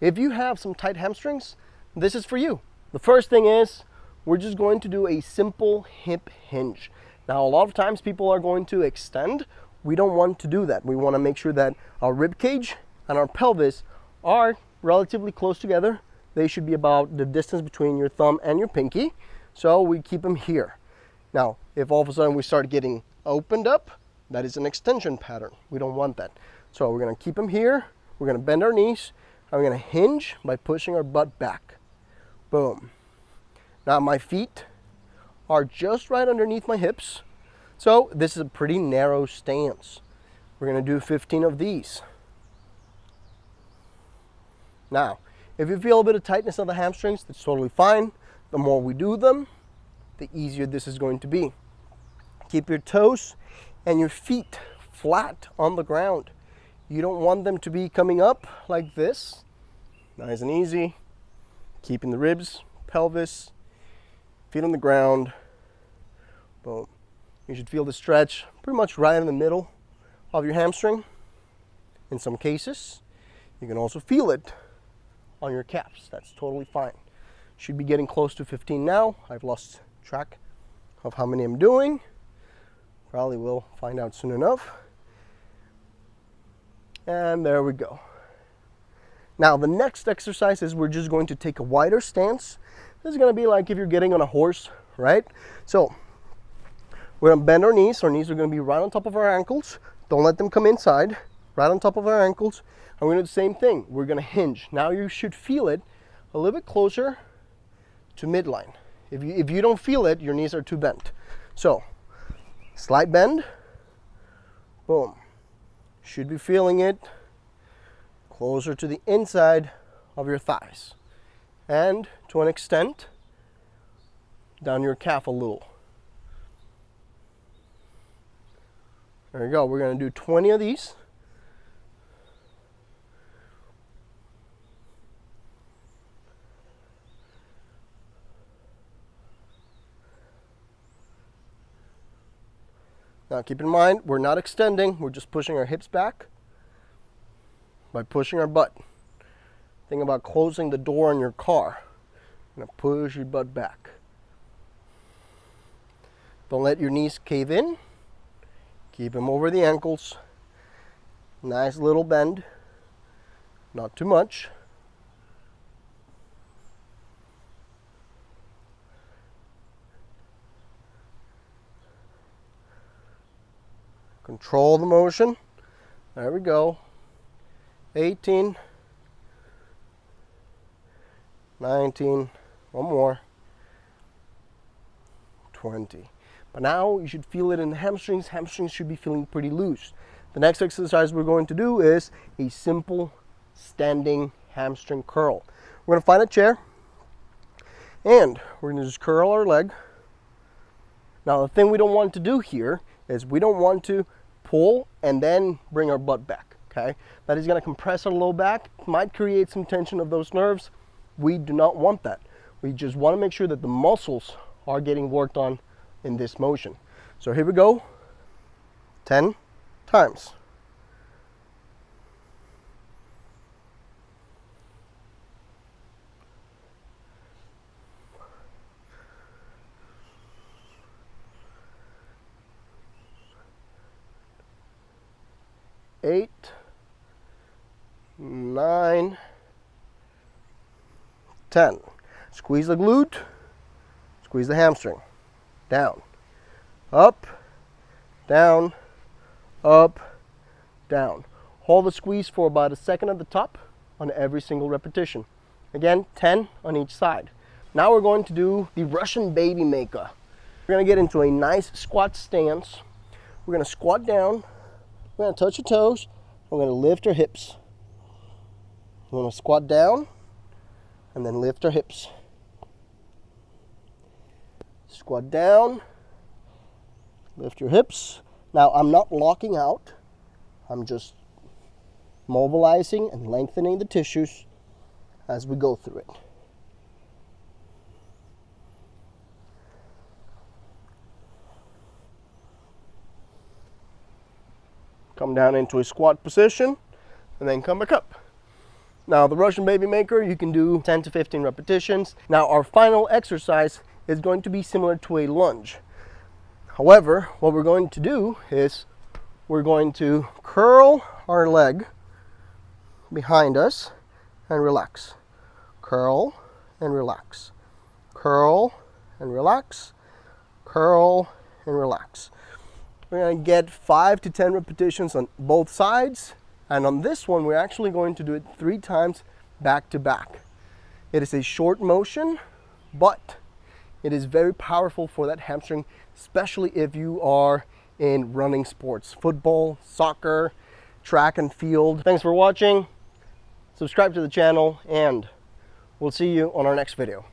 If you have some tight hamstrings, this is for you. The first thing is we're just going to do a simple hip hinge. Now, a lot of times people are going to extend. We don't want to do that. We want to make sure that our rib cage and our pelvis are relatively close together. They should be about the distance between your thumb and your pinky. So we keep them here. Now, if all of a sudden we start getting opened up, that is an extension pattern. We don't want that. So we're going to keep them here. We're going to bend our knees. And we're going to hinge by pushing our butt back. Boom. Now my feet are just right underneath my hips. So this is a pretty narrow stance. We're going to do 15 of these. Now, if you feel a bit of tightness of the hamstrings, that's totally fine. The more we do them, the easier this is going to be. Keep your toes and your feet flat on the ground. You don't want them to be coming up like this. Nice and easy. Keeping the ribs, pelvis, feet on the ground. Boom. You should feel the stretch pretty much right in the middle of your hamstring. In some cases, you can also feel it on your calves. That's totally fine. Should be getting close to 15 now. I've lost track of how many I'm doing. Probably will find out soon enough. And there we go. Now the next exercise is we're just going to take a wider stance. This is going to be like if you're getting on a horse, right? So we're going to bend our knees. Our knees are going to be right on top of our ankles. Don't let them come inside. Right on top of our ankles. And we're going to do the same thing. We're going to hinge. Now you should feel it a little bit closer to midline. If you don't feel it, your knees are too bent. So slight bend. Boom. Should be feeling it closer to the inside of your thighs. And to an extent, down your calf a little. There you go. We're going to do 20 of these. Now keep in mind, we're not extending, we're just pushing our hips back by pushing our butt. Think about closing the door on your car. You're gonna push your butt back. Don't let your knees cave in. Keep them over the ankles. Nice little bend, not too much. Control the motion. There we go. 18, 19, one more, 20. But now you should feel it in the hamstrings. Hamstrings should be feeling pretty loose. The next exercise we're going to do is a simple standing hamstring curl. We're going to find a chair and we're going to just curl our leg. Now the thing we don't want to do here is we don't want to pull and then bring our butt back, okay? That is going to compress our low back, might create some tension of those nerves. We do not want that. We just want to make sure that the muscles are getting worked on in this motion. So here we go, 10 times. Eight, 9, 10. Squeeze the glute, squeeze the hamstring. Down, up, down, up, down. Hold the squeeze for about a second at the top on every single repetition. Again, 10 on each side. Now we're going to do the Russian baby maker. We're going to get into a nice squat stance. We're going to squat down. We're going to touch your toes. We're going to lift our hips. We're going to squat down and then lift our hips. Squat down, lift your hips. Now I'm not locking out. I'm just mobilizing and lengthening the tissues as we go through it. Come down into a squat position and then come back up. Now the Russian baby maker, you can do 10 to 15 repetitions. Now our final exercise is going to be similar to a lunge. However, what we're going to do is we're going to curl our leg behind us and relax. Curl and relax. Curl and relax. Curl and relax. We're going to get 5 to 10 repetitions on both sides. And on this one, we're actually going to do it 3 times back to back. It is a short motion, but it is very powerful for that hamstring, especially if you are in running sports, football, soccer, track and field. Thanks for watching. Subscribe to the channel, and we'll see you on our next video.